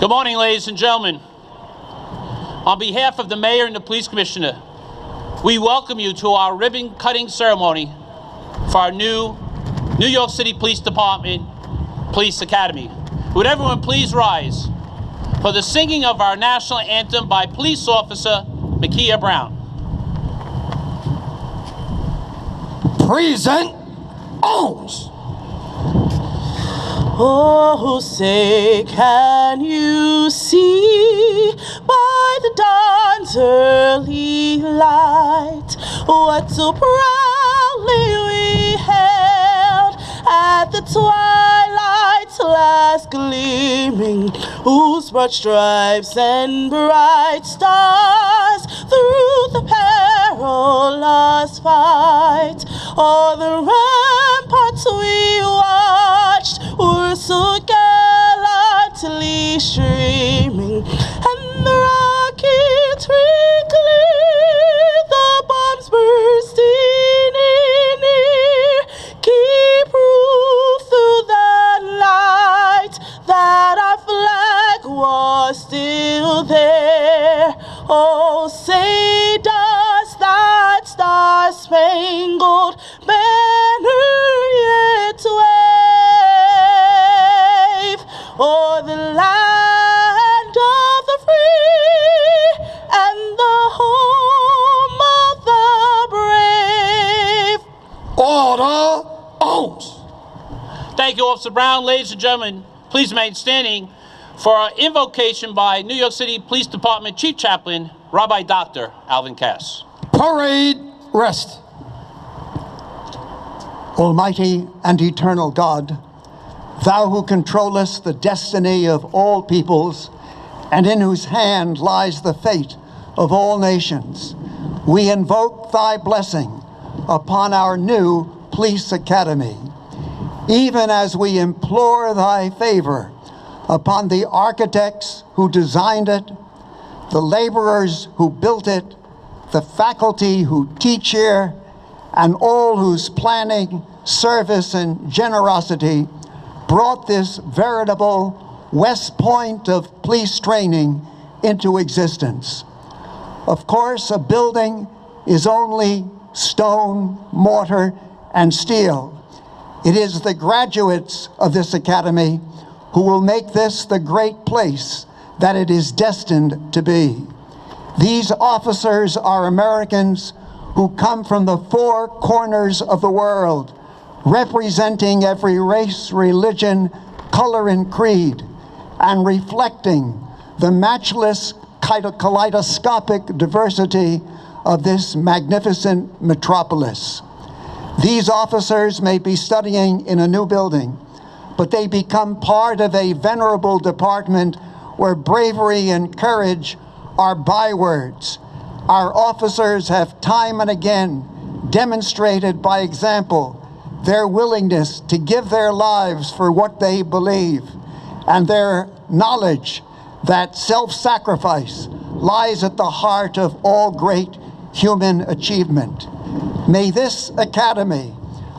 Good morning, ladies and gentlemen. On behalf of the Mayor and the Police Commissioner, we welcome you to our ribbon-cutting ceremony for our new New York City Police Department Police Academy. Would everyone please rise for the singing of our national anthem by Police Officer Makia Brown. Present arms. Oh, say, can you see by the dawn's early light what so proudly we hailed at the twilight's last gleaming, whose broad stripes and bright stars through the perilous fight o'er the ramparts we watched were so gallantly streaming, and the rockets twinkling, the bombs bursting in air, keep proof through the night that our flag was still there. Oh, say does that star-spangled banner yet wave o'er the land of the free and the home of the brave? Order, arms. Thank you, Officer Brown. Ladies and gentlemen, please remain standing for our invocation by New York City Police Department Chief Chaplain, Rabbi Dr. Alvin Cass. Parade, rest. Almighty and eternal God, thou who controllest the destiny of all peoples and in whose hand lies the fate of all nations, we invoke thy blessing upon our new police academy, even as we implore thy favor upon the architects who designed it, the laborers who built it, the faculty who teach here, and all whose planning, service, and generosity brought this veritable West Point of police training into existence. Of course, a building is only stone, mortar, and steel. It is the graduates of this academy who will make this the great place that it is destined to be. These officers are Americans who come from the four corners of the world, representing every race, religion, color, and creed, and reflecting the matchless kaleidoscopic diversity of this magnificent metropolis. These officers may be studying in a new building, but they become part of a venerable department where bravery and courage are bywords. Our officers have time and again demonstrated by example their willingness to give their lives for what they believe, and their knowledge that self-sacrifice lies at the heart of all great human achievement. May this academy,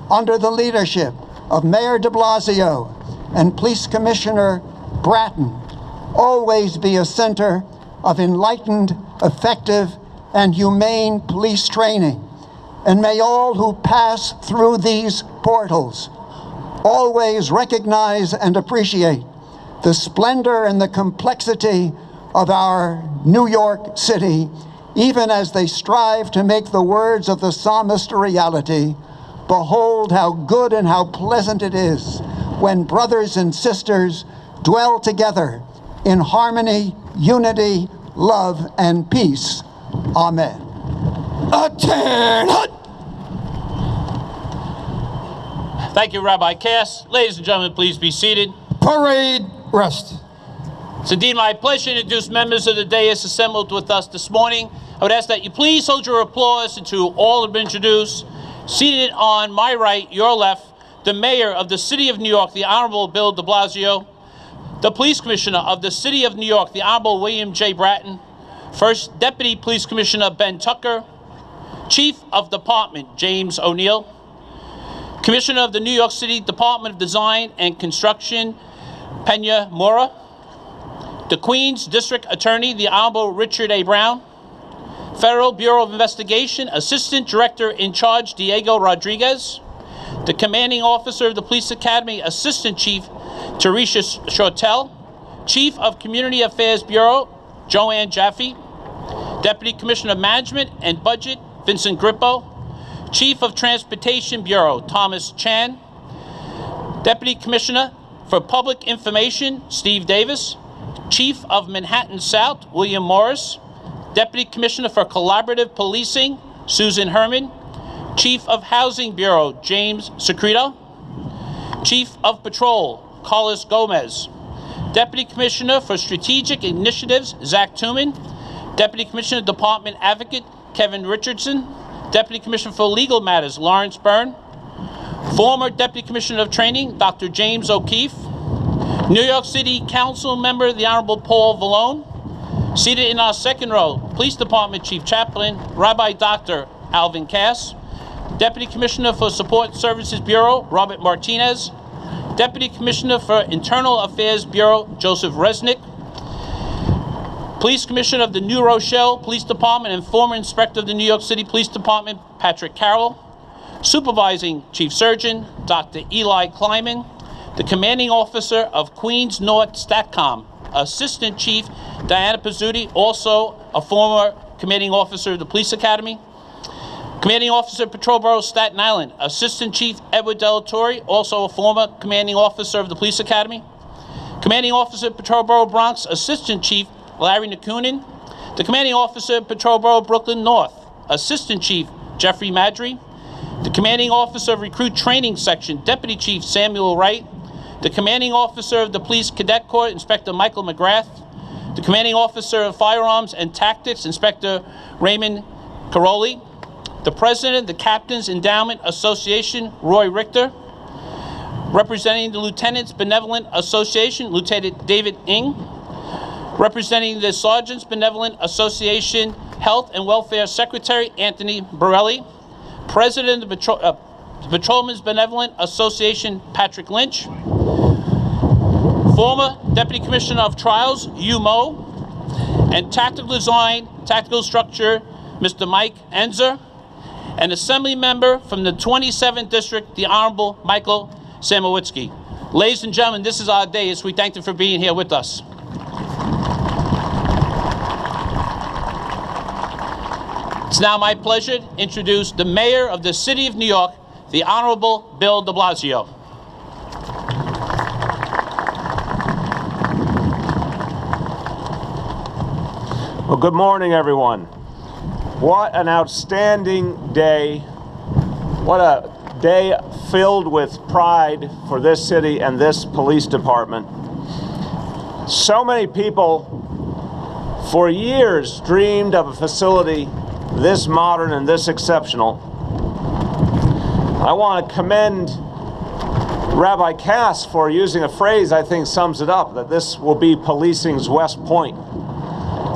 under the leadership of Mayor de Blasio and Police Commissioner Bratton, always be a center of enlightened, effective, and humane police training. And may all who pass through these portals always recognize and appreciate the splendor and the complexity of our New York City, even as they strive to make the words of the psalmist a reality. Behold how good and how pleasant it is when brothers and sisters dwell together in harmony, unity, love, and peace. Amen. Attend. Thank you, Rabbi Cass. Ladies and gentlemen, please be seated. Parade, rest. It's indeed my pleasure to introduce members of the dais assembled with us this morning. I would ask that you please hold your applause until all have been introduced. Seated on my right, your left, the Mayor of the City of New York, the Honorable Bill de Blasio, the Police Commissioner of the City of New York, the Honorable William J. Bratton, First Deputy Police Commissioner Ben Tucker, Chief of Department James O'Neill, Commissioner of the New York City Department of Design and Construction Pena Mora, The Queens District Attorney, the Honorable Richard A. Brown. Federal Bureau of Investigation, Assistant Director in Charge, Diego Rodriguez. The Commanding Officer of the Police Academy, Assistant Chief, Teresa Shortell. Chief of Community Affairs Bureau, Joanne Jaffe. Deputy Commissioner of Management and Budget, Vincent Grippo. Chief of Transportation Bureau, Thomas Chan. Deputy Commissioner for Public Information, Steve Davis. Chief of Manhattan South, William Morris. Deputy Commissioner for Collaborative Policing, Susan Herman. Chief of Housing Bureau, James Secreto. Chief of Patrol, Carlos Gomez. Deputy Commissioner for Strategic Initiatives, Zach Tuman. Deputy Commissioner Department Advocate, Kevin Richardson. Deputy Commissioner for Legal Matters, Lawrence Byrne. Former Deputy Commissioner of Training, Dr. James O'Keefe. New York City Council Member, the Honorable Paul Vallone. Seated in our second row, Police Department Chief Chaplain, Rabbi Dr. Alvin Cass. Deputy Commissioner for Support Services Bureau, Robert Martinez. Deputy Commissioner for Internal Affairs Bureau, Joseph Resnick. Police Commissioner of the New Rochelle Police Department and former Inspector of the New York City Police Department, Patrick Carroll. Supervising Chief Surgeon, Dr. Eli Kleiman. The Commanding Officer of Queens North StatCom, Assistant Chief Diana Pizzuti, also a former Commanding Officer of the Police Academy. Commanding Officer Patrol Bureau Staten Island, Assistant Chief Edward Delatorre, also a former Commanding Officer of the Police Academy. Commanding Officer Patrol Bureau Bronx, Assistant Chief Larry Nakunin. The Commanding Officer Patrol Bureau Brooklyn North, Assistant Chief Jeffrey Madry. The Commanding Officer of Recruit Training Section, Deputy Chief Samuel Wright. The Commanding Officer of the Police Cadet Corps, Inspector Michael McGrath. The Commanding Officer of Firearms and Tactics, Inspector Raymond Caroli. The President of the Captains Endowment Association, Roy Richter. Representing the Lieutenants Benevolent Association, Lieutenant David Ng. Representing the Sergeants Benevolent Association, Health and Welfare Secretary, Anthony Borelli. President of the Patrolmen's Benevolent Association, Patrick Lynch. Former Deputy Commissioner of Trials, Yu Mo. And Tactical Design, Tactical Structure, Mr. Mike Enzer. And Assembly Member from the 27th District, the Honorable Michael Samowitzki. Ladies and gentlemen, this is our day, so we thank you for being here with us. It's now my pleasure to introduce the Mayor of the City of New York, the Honorable Bill de Blasio. Well, good morning, everyone. What an outstanding day. What a day filled with pride for this city and this police department. So many people for years dreamed of a facility this modern and this exceptional. I want to commend Rabbi Cass for using a phrase I think sums it up, that this will be policing's West Point.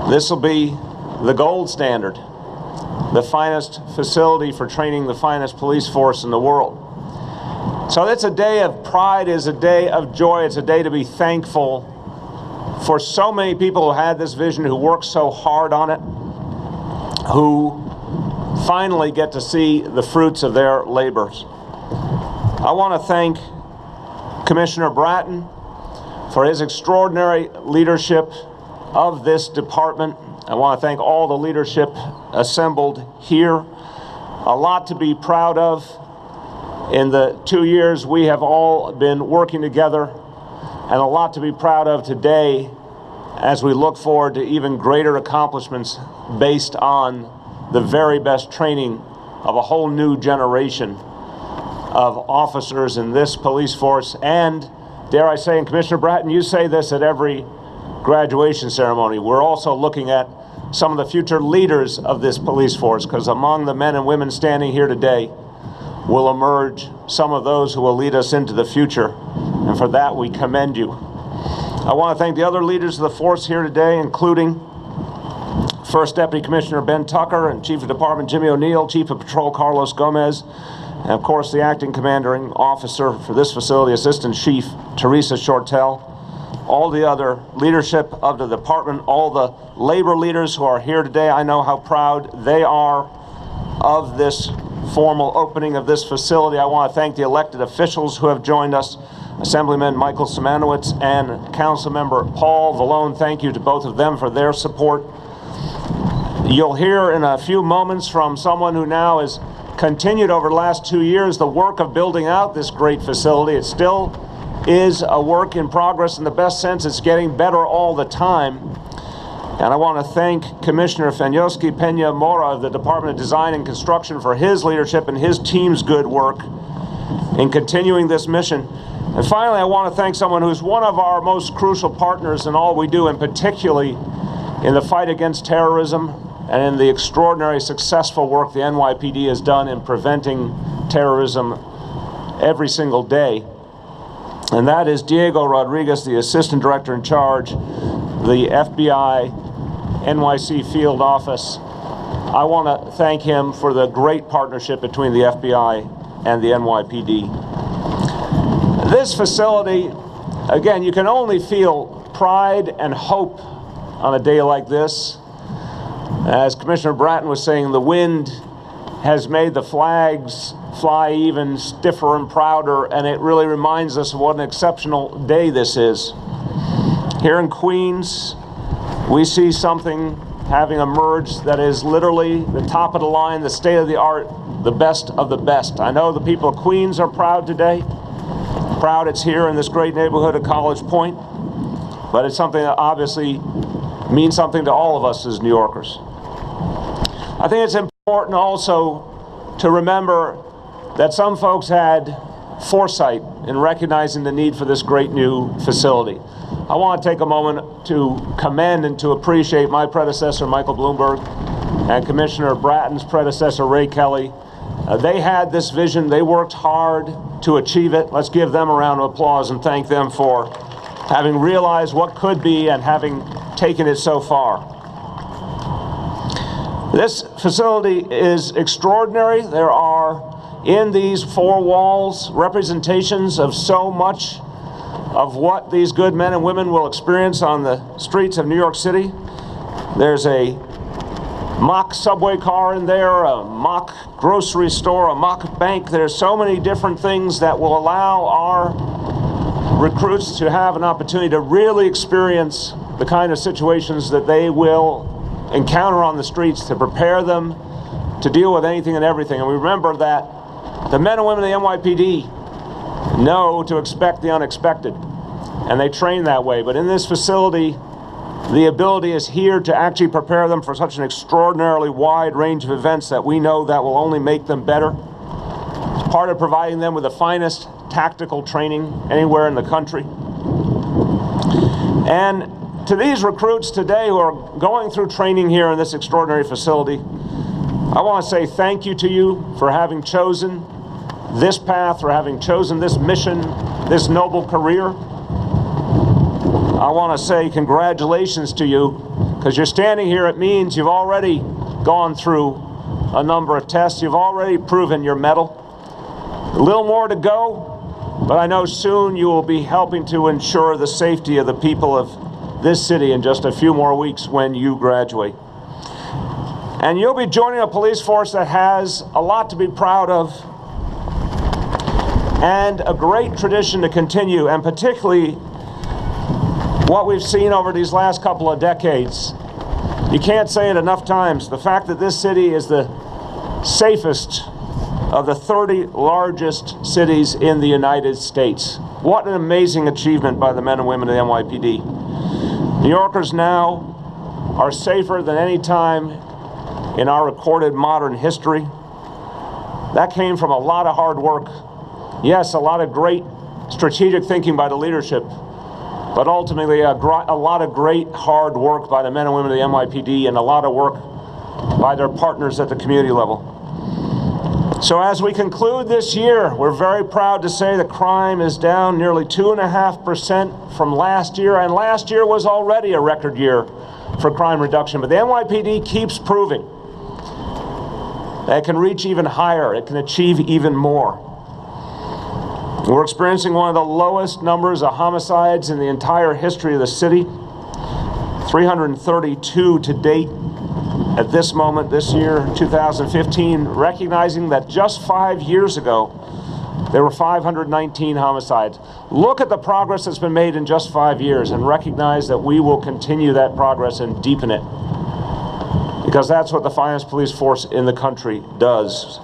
This will be the gold standard, the finest facility for training the finest police force in the world. So it's a day of pride, it's a day of joy, it's a day to be thankful for so many people who had this vision, who worked so hard on it, who finally get to see the fruits of their labors. I want to thank Commissioner Bratton for his extraordinary leadership of this department. I want to thank all the leadership assembled here. A lot to be proud of. In the 2 years we have all been working together, and a lot to be proud of today as we look forward to even greater accomplishments based on the very best training of a whole new generation of officers in this police force. And dare I say, and Commissioner Bratton, you say this at every graduation ceremony, we're also looking at some of the future leaders of this police force, because among the men and women standing here today will emerge some of those who will lead us into the future, and for that we commend you. I want to thank the other leaders of the force here today, including First Deputy Commissioner Ben Tucker and Chief of Department Jimmy O'Neill, Chief of Patrol Carlos Gomez, and of course the Acting Commanding Officer for this facility, Assistant Chief Teresa Shortell, all the other leadership of the department, all the labor leaders who are here today. I know how proud they are of this formal opening of this facility. I want to thank the elected officials who have joined us, Assemblyman Michael Simanowicz and Councilmember Paul Vallone. Thank you to both of them for their support. You'll hear in a few moments from someone who now has continued over the last 2 years the work of building out this great facility. It still is a work in progress in the best sense. It's getting better all the time. And I want to thank Commissioner Fenyoski Peña Mora of the Department of Design and Construction for his leadership and his team's good work in continuing this mission. And finally, I want to thank someone who's one of our most crucial partners in all we do, and particularly in the fight against terrorism and in the extraordinary successful work the NYPD has done in preventing terrorism every single day. And that is Diego Rodriguez, the Assistant Director in charge, the FBI NYC Field Office. I want to thank him for the great partnership between the FBI and the NYPD. This facility, again, you can only feel pride and hope on a day like this. As Commissioner Bratton was saying, the wind has made the flags fly even stiffer and prouder, and it really reminds us of what an exceptional day this is. Here in Queens, we see something having emerged that is literally the top of the line, the state of the art, the best of the best. I know the people of Queens are proud today. Proud it's here in this great neighborhood of College Point, but it's something that obviously means something to all of us as New Yorkers. I think it's important also to remember that some folks had foresight in recognizing the need for this great new facility. I want to take a moment to commend and to appreciate my predecessor, Michael Bloomberg, and Commissioner Bratton's predecessor, Ray Kelly. They had this vision. They worked hard to achieve it. Let's give them a round of applause and thank them for having realized what could be and having taken it so far. This facility is extraordinary. There are in these four walls representations of so much of what these good men and women will experience on the streets of New York City. There's a mock subway car in there, a mock grocery store, a mock bank. There's so many different things that will allow our recruits to have an opportunity to really experience the kind of situations that they will encounter on the streets, to prepare them to deal with anything and everything. And we remember that the men and women of the NYPD know to expect the unexpected, and they train that way. But in this facility, the ability is here to actually prepare them for such an extraordinarily wide range of events that we know that will only make them better. It's part of providing them with the finest tactical training anywhere in the country. And to these recruits today who are going through training here in this extraordinary facility, I want to say thank you to you for having chosen this path, for having chosen this mission, this noble career. I want to say congratulations to you, because you're standing here. It means you've already gone through a number of tests. You've already proven your mettle. A little more to go, but I know soon you will be helping to ensure the safety of the people of this city in just a few more weeks when you graduate. And you'll be joining a police force that has a lot to be proud of and a great tradition to continue, and particularly what we've seen over these last couple of decades. You can't say it enough times. The fact that this city is the safest of the 30 largest cities in the United States. What an amazing achievement by the men and women of the NYPD. New Yorkers now are safer than any time in our recorded modern history. That came from a lot of hard work. Yes, a lot of great strategic thinking by the leadership, but ultimately a lot of great hard work by the men and women of the NYPD, and a lot of work by their partners at the community level. So as we conclude this year, we're very proud to say that crime is down nearly 2.5% from last year, and last year was already a record year for crime reduction. But the NYPD keeps proving that it can reach even higher, it can achieve even more. We're experiencing one of the lowest numbers of homicides in the entire history of the city. 332 to date at this moment, this year, 2015, recognizing that just 5 years ago, there were 519 homicides. Look at the progress that's been made in just 5 years and recognize that we will continue that progress and deepen it. Because that's what the finest police force in the country does.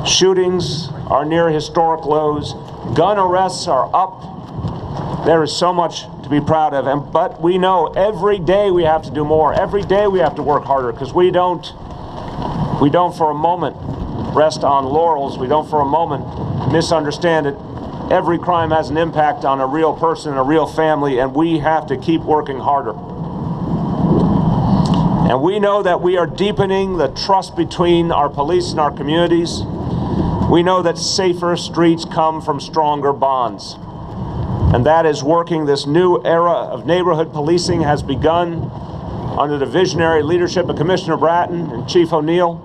Shootings are near historic lows. Gun arrests are up. There is so much to be proud of, but we know every day we have to do more. Every day we have to work harder, because we don't for a moment rest on laurels. We don't for a moment misunderstand it. Every crime has an impact on a real person and a real family, and we have to keep working harder. And we know that we are deepening the trust between our police and our communities. We know that safer streets come from stronger bonds. And that is working. This new era of neighborhood policing has begun under the visionary leadership of Commissioner Bratton and Chief O'Neill.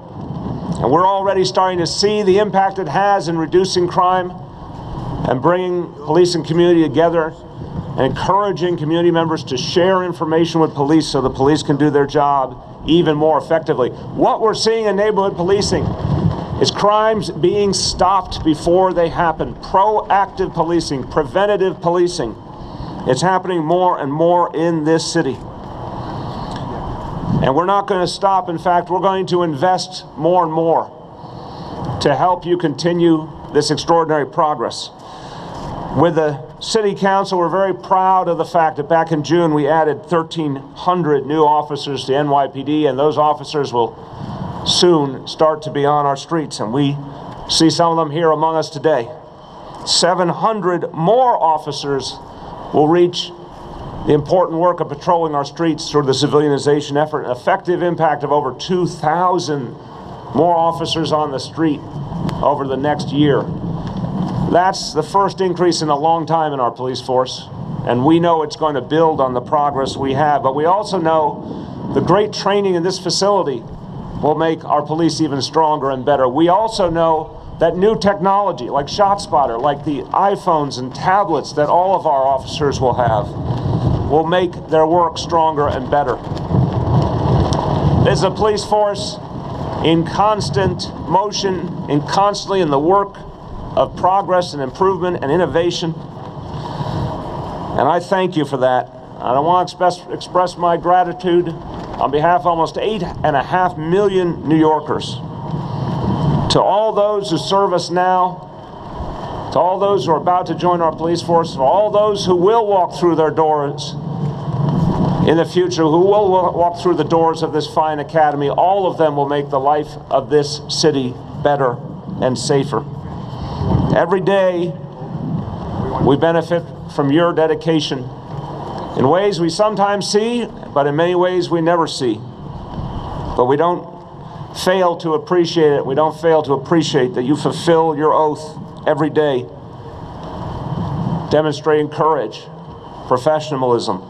And we're already starting to see the impact it has in reducing crime and bringing police and community together and encouraging community members to share information with police so the police can do their job even more effectively. What we're seeing in neighborhood policing is crimes being stopped before they happen. Proactive policing, preventative policing. It's happening more and more in this city. And we're not going to stop. In fact, we're going to invest more and more to help you continue this extraordinary progress. With the City Council, we're very proud of the fact that back in June we added 1,300 new officers to NYPD, and those officers will soon start to be on our streets, and we see some of them here among us today. 700 more officers will reach the important work of patrolling our streets through the civilianization effort, an effective impact of over 2,000 more officers on the street over the next year. That's the first increase in a long time in our police force, and we know it's going to build on the progress we have, but we also know the great training in this facility will make our police even stronger and better. We also know that new technology like ShotSpotter, like the iPhones and tablets that all of our officers will have, will make their work stronger and better. This is a police force in constant motion, and constantly in the work of progress and improvement and innovation. And I thank you for that. And I want to express my gratitude on behalf of almost 8.5 million New Yorkers. To all those who serve us now, to all those who are about to join our police force, to all those who will walk through their doors in the future, who will walk through the doors of this fine academy, all of them will make the life of this city better and safer. Every day, we benefit from your dedication in ways we sometimes see, but in many ways we never see. But we don't fail to appreciate it. We don't fail to appreciate that you fulfill your oath every day, demonstrating courage, professionalism,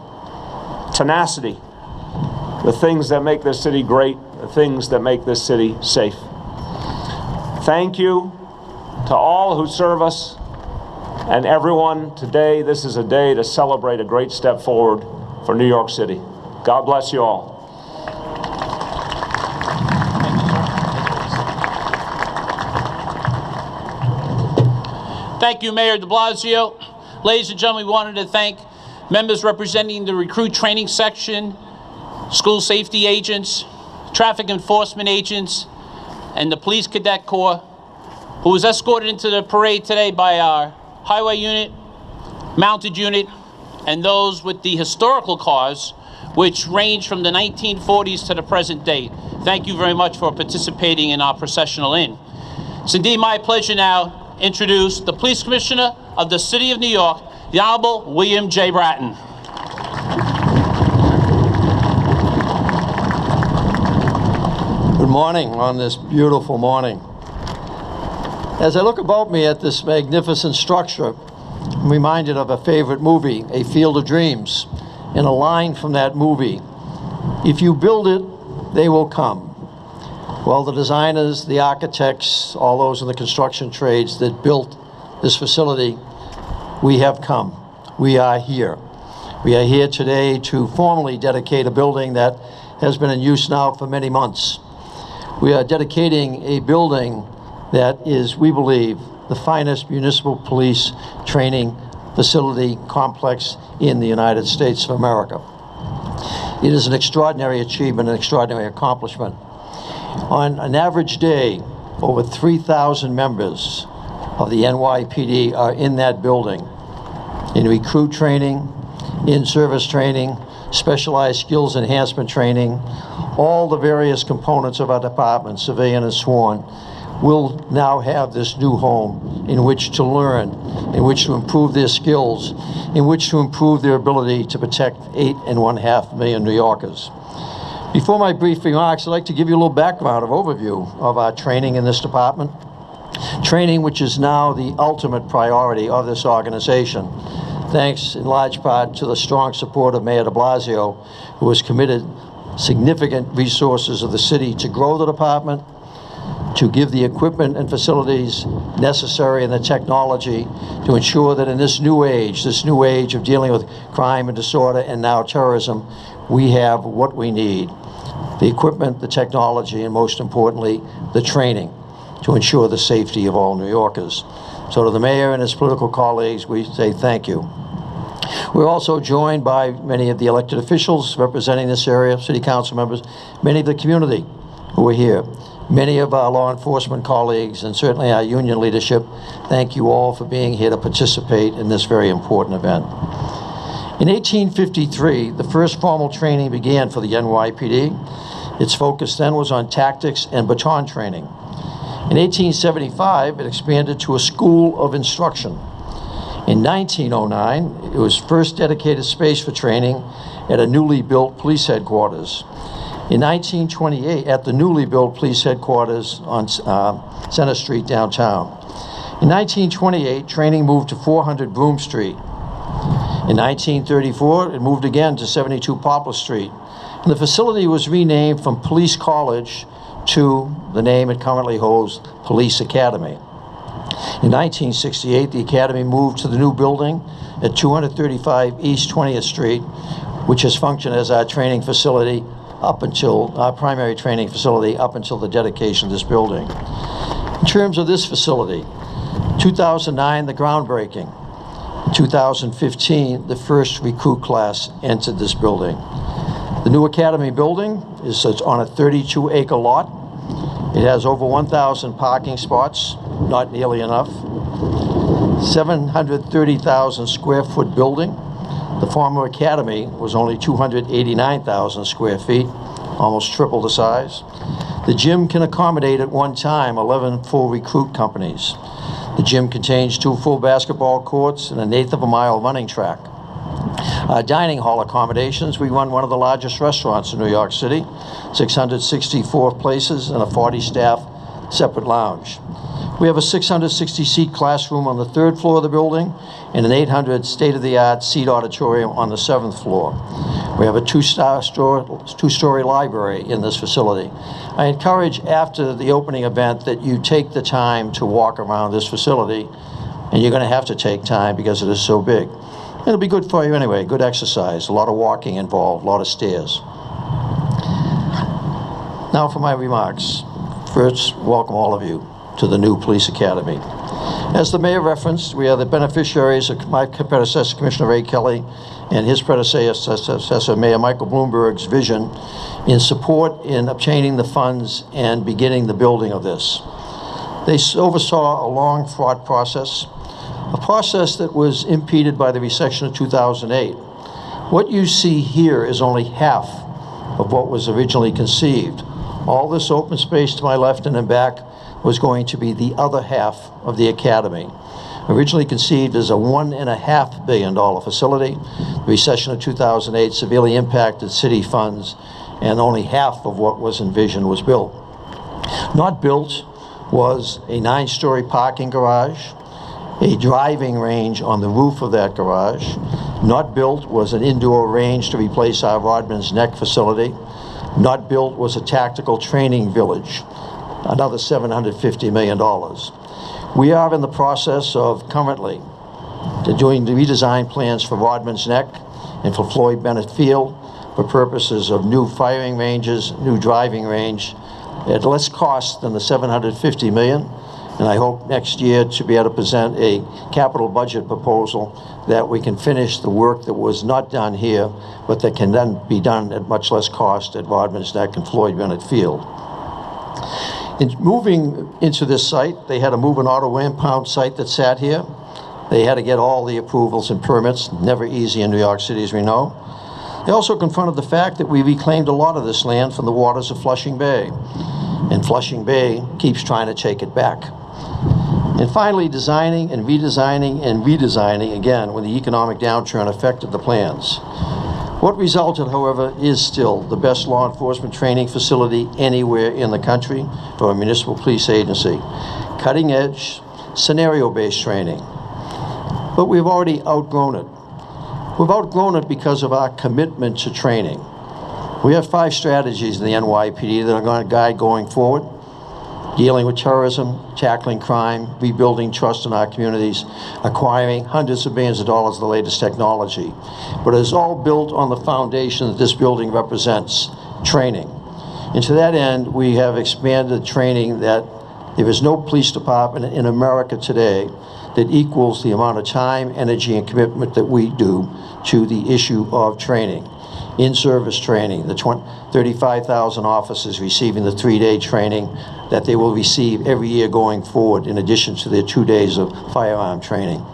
tenacity, the things that make this city great, the things that make this city safe. Thank you to all who serve us and everyone today. This is a day to celebrate a great step forward for New York City. God bless you all. Thank you, Mayor de Blasio. Ladies and gentlemen, we wanted to thank members representing the recruit training section, school safety agents, traffic enforcement agents, and the police cadet corps, who was escorted into the parade today by our highway unit, mounted unit, and those with the historical cars, which range from the 1940s to the present day. Thank you very much for participating in our processional in. It's indeed my pleasure now to introduce the Police Commissioner of the City of New York, the Honorable William J. Bratton. Good morning on this beautiful morning. As I look about me at this magnificent structure, I'm reminded of a favorite movie, A Field of Dreams, and a line from that movie: if you build it, they will come. Well, the designers, the architects, all those in the construction trades that built this facility, we have come. We are here. We are here today to formally dedicate a building that has been in use now for many months. We are dedicating a building that is, we believe, the finest municipal police training facility complex in the United States of America. It is an extraordinary achievement, an extraordinary accomplishment. On an average day, over 3,000 members of the NYPD are in that building, in recruit training, in service training, specialized skills enhancement training, all the various components of our department, civilian and sworn, will now have this new home in which to learn, in which to improve their skills, in which to improve their ability to protect 8.5 million New Yorkers. Before my brief remarks, I'd like to give you a little background of overview of our training in this department. Training which is now the ultimate priority of this organization, thanks in large part to the strong support of Mayor de Blasio, who has committed significant resources of the city to grow the department, to give the equipment and facilities necessary and the technology to ensure that in this new age of dealing with crime and disorder and now terrorism, we have what we need: the equipment, the technology, and most importantly, the training to ensure the safety of all New Yorkers. So to the mayor and his political colleagues, we say thank you. We're also joined by many of the elected officials representing this area, city council members, many of the community who are here, many of our law enforcement colleagues, and certainly our union leadership. Thank you all for being here to participate in this very important event. In 1853, the first formal training began for the NYPD. Its focus then was on tactics and baton training. In 1875, it expanded to a school of instruction. In 1909, it was first dedicated space for training at a newly built police headquarters. In 1928, at the newly built police headquarters on Center Street downtown. In 1928, training moved to 400 Broome Street. In 1934, it moved again to 72 Poplar Street. And the facility was renamed from Police College to the name it currently holds, Police Academy. In 1968, the Academy moved to the new building at 235 East 20th Street, which has functioned as our training facility up until, our primary training facility up until the dedication of this building. In terms of this facility, 2009, the groundbreaking. In 2015, the first recruit class entered this building. The new Academy building is on a 32-acre lot. It has over 1,000 parking spots, not nearly enough. 730,000 square foot building. The former Academy was only 289,000 square feet, almost triple the size. The gym can accommodate at one time 11 full recruit companies. The gym contains 2 full basketball courts and 1/8 of a mile running track. Dining hall accommodations, we run one of the largest restaurants in New York City, 664 places and a 40-staff separate lounge. We have a 660-seat classroom on the 3rd floor of the building and an 800 state-of-the-art seat auditorium on the 7th floor. We have a two-story library in this facility. I encourage after the opening event that you take the time to walk around this facility, and you're going to have to take time because it is so big. It'll be good for you anyway, good exercise, a lot of walking involved, a lot of stairs. Now for my remarks. First, welcome all of you to the new Police Academy. As the mayor referenced, we are the beneficiaries of my predecessor, Commissioner Ray Kelly, and his predecessor, Mayor Michael Bloomberg's vision in support in obtaining the funds and beginning the building of this. They oversaw a long, fraught process, a process that was impeded by the recession of 2008. What you see here is only half of what was originally conceived. All this open space to my left and in back was going to be the other half of the Academy. Originally conceived as a $1.5 billion facility, the recession of 2008 severely impacted city funds, and only half of what was envisioned was built. Not built was a 9-story parking garage, a driving range on the roof of that garage. Not built was an indoor range to replace our Rodman's Neck facility. Not built was a tactical training village. another $750 million. We are in the process of currently doing the redesign plans for Rodman's Neck and for Floyd Bennett Field for purposes of new firing ranges, new driving range, at less cost than the $750 million. And I hope next year to be able to present a capital budget proposal that we can finish the work that was not done here, but that can then be done at much less cost at Rodman's Neck and Floyd Bennett Field. In moving into this site, they had to move an auto impound site that sat here. They had to get all the approvals and permits, never easy in New York City, as we know. They also confronted the fact that we reclaimed a lot of this land from the waters of Flushing Bay, and Flushing Bay keeps trying to take it back. And finally, designing and redesigning and redesigning again when the economic downturn affected the plans. What resulted, however, is still the best law enforcement training facility anywhere in the country for a municipal police agency. Cutting edge, scenario-based training. But we've already outgrown it. We've outgrown it because of our commitment to training. We have 5 strategies in the NYPD that are going to guide going forward: dealing with terrorism, tackling crime, rebuilding trust in our communities, acquiring hundreds of billions of dollars of the latest technology. But it is all built on the foundation that this building represents: training. And to that end, we have expanded training that there is no police department in America today that equals the amount of time, energy, and commitment that we do to the issue of training. In-service training, the 35,000 officers receiving the 3-day training that they will receive every year going forward, in addition to their 2 days of firearm training.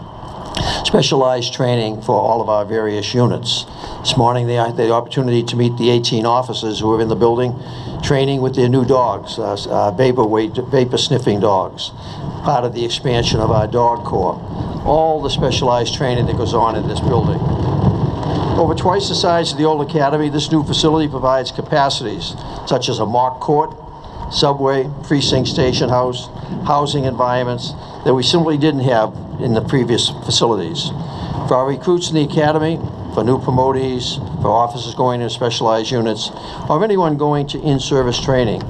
Specialized training for all of our various units. This morning they had the opportunity to meet the 18 officers who are in the building, training with their new dogs, vapor sniffing dogs, part of the expansion of our dog corps. All the specialized training that goes on in this building. Over twice the size of the old academy, this new facility provides capacities such as a mock court, subway, precinct station house, housing environments that we simply didn't have in the previous facilities. For our recruits in the academy, for new promotees, for officers going into specialized units, or anyone going to in-service training,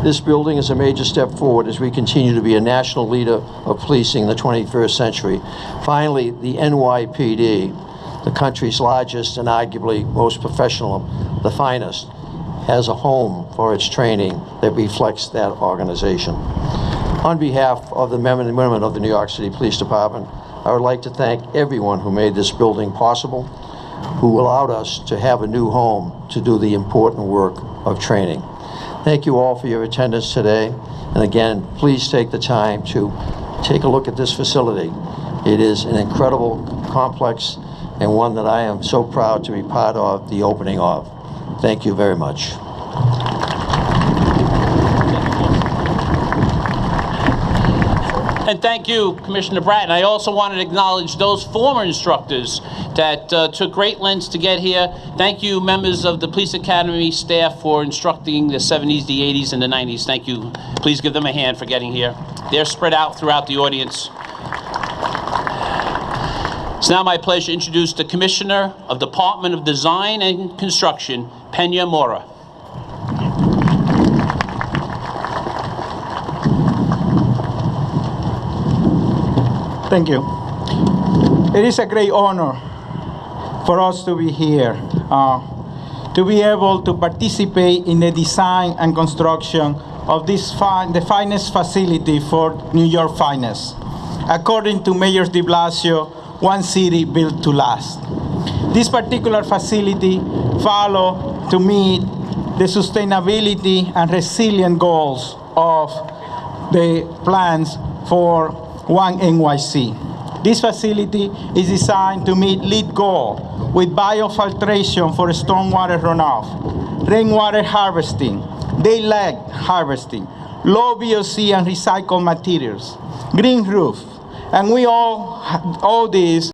this building is a major step forward as we continue to be a national leader of policing in the 21st century. Finally, the NYPD, the country's largest and arguably most professional, the finest, has a home for its training that reflects that organization. On behalf of the men and women of the New York City Police Department, I would like to thank everyone who made this building possible, who allowed us to have a new home to do the important work of training. Thank you all for your attendance today. And again, please take the time to take a look at this facility. It is an incredible complex and one that I am so proud to be part of the opening of. Thank you very much. And thank you, Commissioner Bratton. I also wanted to acknowledge those former instructors that took great lengths to get here. Thank you, members of the Police Academy staff, for instructing the 70s, the 80s, and the 90s. Thank you. Please give them a hand for getting here. They're spread out throughout the audience. It's now my pleasure to introduce the Commissioner of Department of Design and Construction, Pena Mora. Thank you. It is a great honor for us to be here, to be able to participate in the design and construction of this the finest facility for New York finest. According to Mayor de Blasio, one city built to last. This particular facility follows to meet the sustainability and resilient goals of the plans for One NYC. This facility is designed to meet LEED goal with biofiltration for stormwater runoff, rainwater harvesting, daylight harvesting, low VOC and recycled materials, green roof, and we all owe this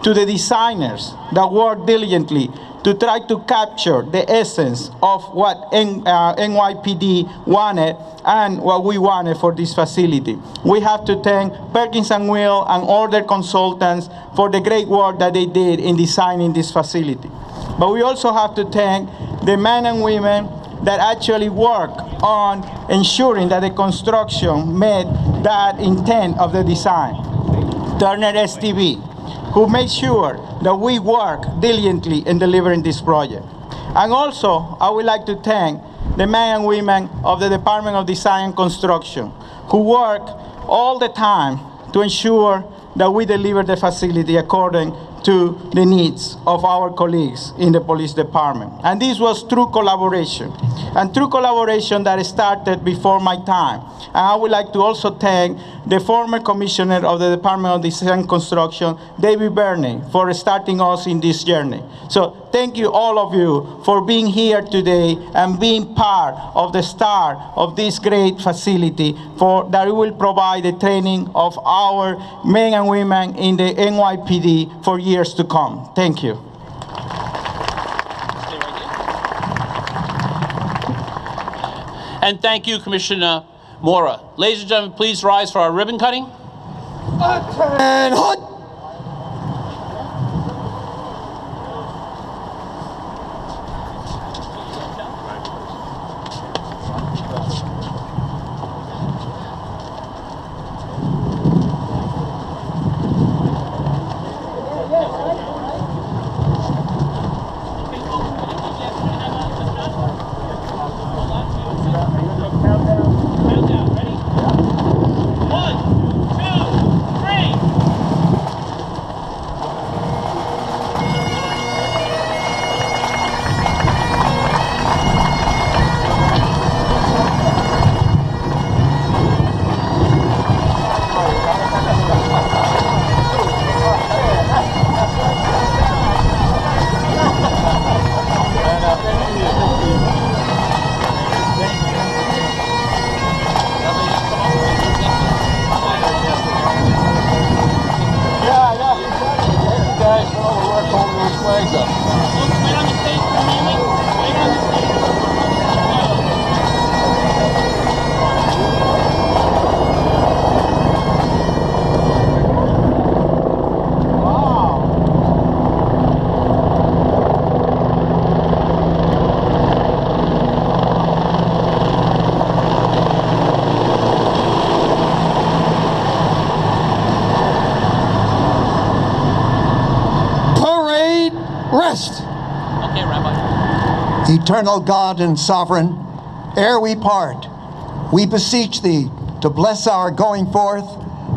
to the designers that work diligently to try to capture the essence of what NYPD wanted and what we wanted for this facility. We have to thank Perkins & Will and all their consultants for the great work that they did in designing this facility. But we also have to thank the men and women that actually work on ensuring that the construction met that intent of the design. Turner STV, who made sure that we work diligently in delivering this project. And also, I would like to thank the men and women of the Department of Design and Construction, who work all the time to ensure that we deliver the facility according to the needs of our colleagues in the police department. And this was through collaboration, and through collaboration that started before my time. And I would like to also thank the former commissioner of the Department of Design and Construction, David Burney, for starting us in this journey. So thank you, all of you, for being here today and being part of the start of this great facility that will provide the training of our men and women in the NYPD for years to come. Thank you. And thank you, Commissioner Mora. Ladies and gentlemen, please rise for our ribbon cutting. And hut. Rest. Okay, Rabbi. Eternal God and sovereign, ere we part, we beseech thee to bless our going forth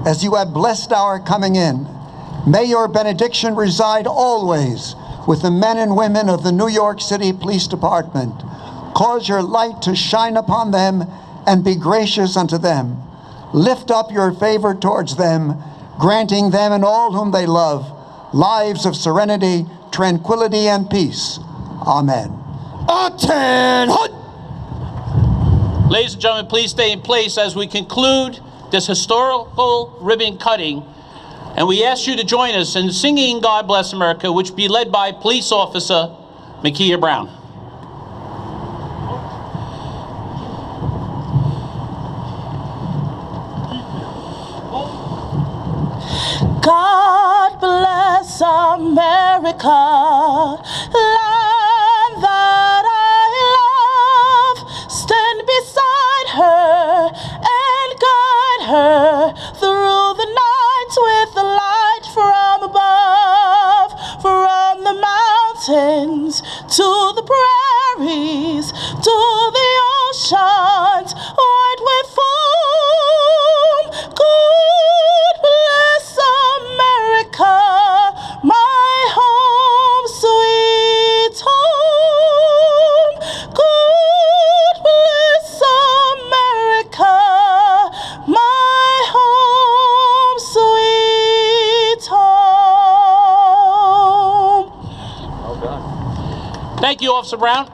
as you have blessed our coming in. May your benediction reside always with the men and women of the New York City Police Department. Cause your light to shine upon them and be gracious unto them. Lift up your favor towards them, granting them and all whom they love lives of serenity, tranquility, and peace. Amen. Ladies and gentlemen, please stay in place as we conclude this historical ribbon cutting. And we ask you to join us in singing God Bless America, which will be led by Police Officer Makia Brown. God bless America, land that I love. Stand beside her and guide her through the night with the light from above. From the mountains to the prairies, to the oceans, white with foam. God bless America, my home, sweet home. God bless America, my home, sweet home. Well done. Thank you, Officer Brown.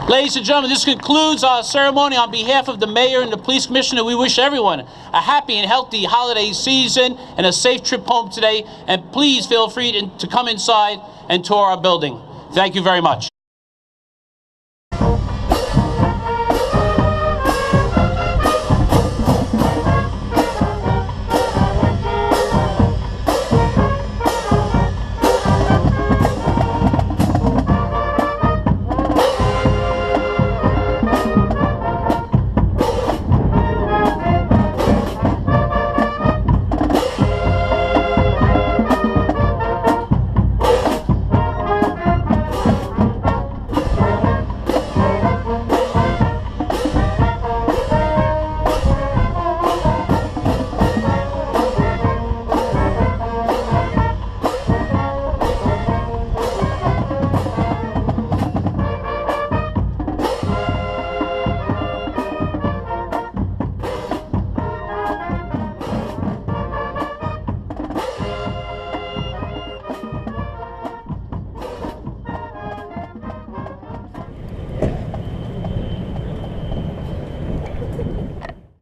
Ladies and gentlemen, this concludes our ceremony. On behalf of the Mayor and the Police Commissioner, we wish everyone a happy and healthy holiday season and a safe trip home today. And please feel free to come inside and tour our building. Thank you very much.